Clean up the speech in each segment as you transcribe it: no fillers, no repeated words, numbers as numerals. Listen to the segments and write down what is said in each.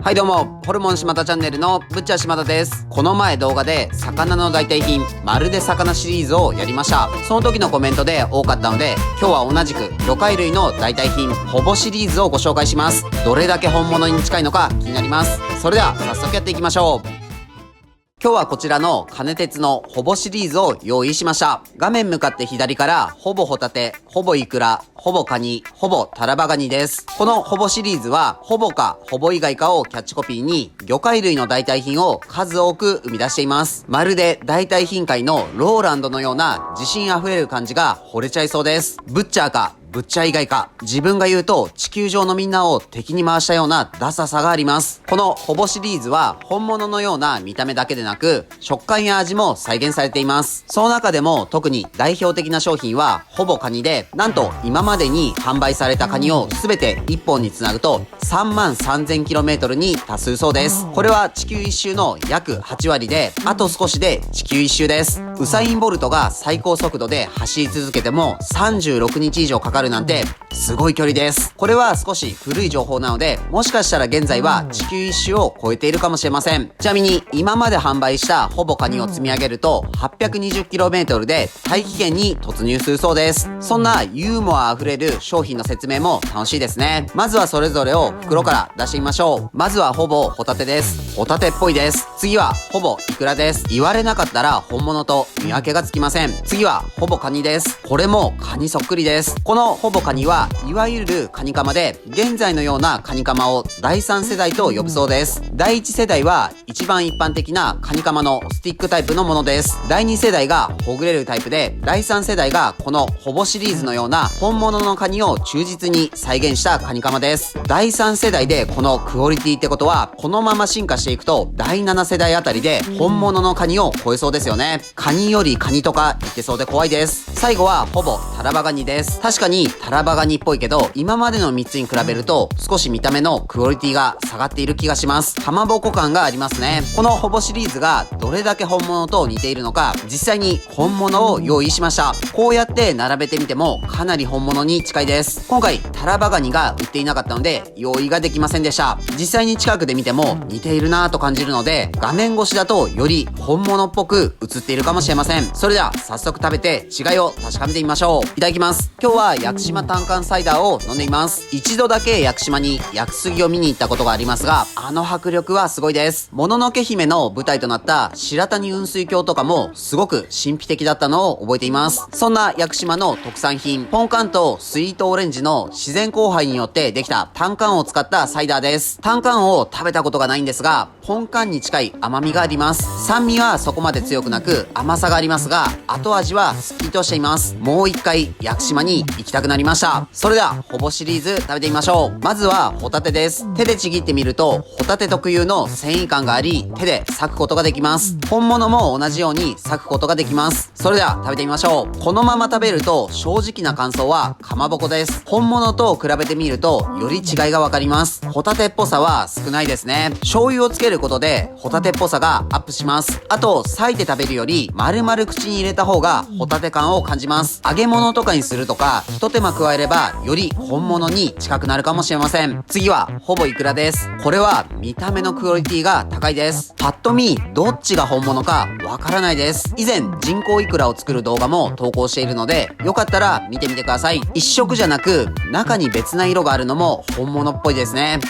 はいどうも、ホルモン島田チャンネルのぶっちゃ島田です。この前動画で魚の代替品、まるで魚シリーズをやりました。その時のコメントで多かったので、今日は同じく魚介類の代替品、ほぼシリーズをご紹介します。どれだけ本物に近いのか気になります。それでは早速やっていきましょう。今日はこちらの金鉄のほぼシリーズを用意しました。画面向かって左からほぼホタテ、ほぼイクラ、ほぼカニ、ほぼタラバガニです。このほぼシリーズはほぼかほぼ以外かをキャッチコピーに魚介類の代替品を数多く生み出しています。まるで代替品界のローランドのような自信あふれる感じが惚れちゃいそうです。ブッチャーかブッチャー以外か、自分が言うと地球上のみんなを敵に回したようなダサさがあります。このほぼシリーズは本物のような見た目だけでなく食感や味も再現されています。その中でも特に代表的な商品はほぼカニで、なんと今までに販売されたカニを全て1本につなぐと33,000kmに達するそうです。これは地球一周の約8割で、あと少しで地球一周です。ウサイン・ボルトが最高速度で走り続けても36日以上かかるなんてすごい距離です。これは少し古い情報なので、もしかしたら現在は地球一周を超えているかもしれません。ちなみに今まで販売したほぼカニを積み上げると 820km で大気圏に突入するそうです。そんなユーモアあふれる商品の説明も楽しいですね。まずはそれぞれを袋から出してみましょう。まずはほぼホタテです。ホタテっぽいです。次はほぼイクラです。言われなかったら本物と見分けがつきません。次はほぼカニです。これもカニそっくりです。このほぼカニはいわゆるカニカマで、現在のようなカニカマを第3世代と呼ぶそうです。第1世代は一番一般的なカニカマのスティックタイプのものです。第2世代がほぐれるタイプで、第3世代がこのほぼシリーズのような本物のカニを忠実に再現したカニカマです。第3世代でこのクオリティってことは、このまま進化していくと第7世代あたりで本物のカニを超えそうですよね。カニよりカニとか言ってそうで怖いです。最後はほぼタラバガニです。確かにタラバガニっぽいけど、今までの3つに比べると少し見た目のクオリティが下がっている気がします。かまぼこ感がありますね。このほぼシリーズがどれだけ本物と似ているのか、実際に本物を用意しました。こうやって並べてみてもかなり本物に近いです。今回タラバガニが売っていなかったので用意ができませんでした。実際に近くで見ても似ているなぁと感じるので、画面越しだとより本物っぽく映っているかもしれません。それでは早速食べて違いを確かめてみましょう。いただきます。今日は屋久島単管サイダーを飲んでいます。一度だけ屋久島に屋久杉を見に行ったことがありますが、あの迫力はすごいです。もののけ姫の舞台となった白谷雲水峡とかもすごく神秘的だったのを覚えています。そんな屋久島の特産品、ポンカンとスイートオレンジの自然交配によってできた単管を使ったサイダーです。単管を食べたことがないんですが、ポンカンに近い甘みがあります。酸味はそこまで強くなく甘さがありますが、後味はスッキリとしています。もう一回屋久島に行きたくなりました。それではほぼシリーズ食べてみましょう。まずはホタテです。手でちぎってみるとホタテ特有の繊維感があり、手で裂くことができます。本物も同じように裂くことができます。それでは食べてみましょう。このまま食べると正直な感想はかまぼこです。本物と比べてみるとより違いがわかります。ホタテっぽさは少ないですね。醤油をつけることでホタテっぽさがアップします。あと裂いて食べるより丸々口に入れた方がホタテ感を感じます。揚げ物とかにするとか一手間加えればより本物に近くなるかもしれません。次はほぼイクラです。これは見た目のクオリティが高いです。パッと見どっちが本物かわからないです。以前人工イクラを作る動画も投稿しているので、よかったら見てみてください。一色じゃなく中に別な色があるのも本物っぽいですね。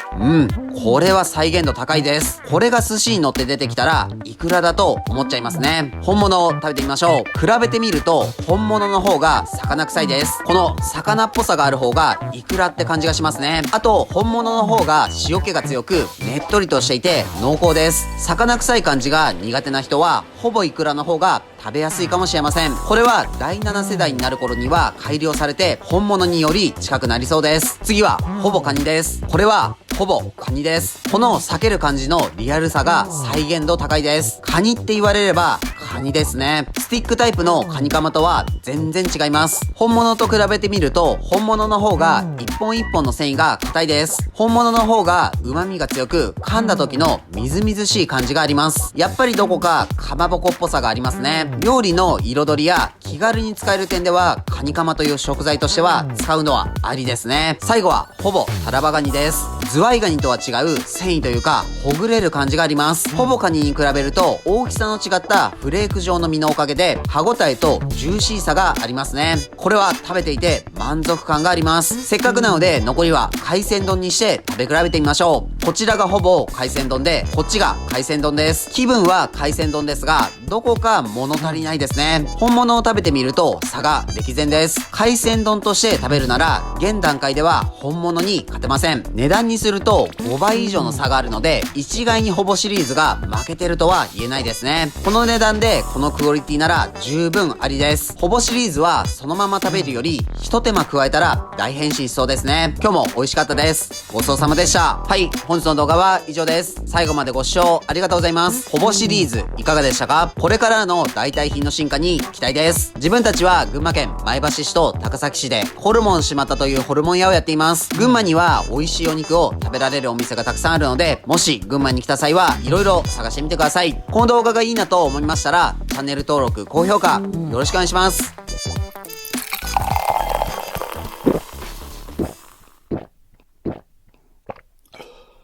これは再現度高いです。これが寿司に乗って出てきたらイクラだと思っちゃいますね。本物を食べてみましょう。比べてみると本物の方が魚臭いです。この魚っぽさがある方がイクラって感じがしますね。あと本物の方が塩気が強くねっとりとしていて濃厚です。魚臭い感じが苦手な人はほぼイクラの方が食べやすいかもしれません。これは第7世代になる頃には改良されて本物により近くなりそうです。次はほぼカニです。これはほぼカニです。この避ける感じのリアルさが再現度高いです。カニって言われればカニですね。スティックタイプのカニカマとは全然違います。本物と比べてみると、本物の方が一本一本の繊維が硬いです。本物の方が旨味が強く、噛んだ時のみずみずしい感じがあります。やっぱりどこかかまぼこっぽさがありますね。料理の彩りや気軽に使える点では、カニカマという食材としては使うのはありですね。最後はほぼタラバガニです。ズワイガニとは違う繊維というか、ほぐれる感じがあります。ほぼカニに比べると大きさの違ったフレーク状の身のおかげで歯ごたえとジューシーさがありますね。これは食べていて満足感があります。せっかくなので残りは海鮮丼にして食べ比べてみましょう。こちらがほぼ海鮮丼で、こっちが海鮮丼です。気分は海鮮丼ですが、どこか物足りないですね。本物を食べてみると差が歴然です。海鮮丼として食べるなら現段階では本物に勝てません。値段にすると5倍以上の差があるので、一概にほぼシリーズが負けてるとは言えないですね。この値段でこのクオリティなら十分ありです。ほぼシリーズはそのまま食べるより一手間加えたら大変身しそうですね。今日も美味しかったです。ごちそうさまでした。はい、本日の動画は以上です。最後までご視聴ありがとうございます。ほぼシリーズいかがでしたか？これからの代替品の進化に期待です。自分たちは群馬県前橋市と高崎市でホルモン島田というホルモン屋をやっています。群馬には美味しいお肉を食べられるお店がたくさんあるので、もし群馬に来た際はいろいろ探してみてください。この動画がいいなと思いましたらチャンネル登録、高評価よろしくお願いします。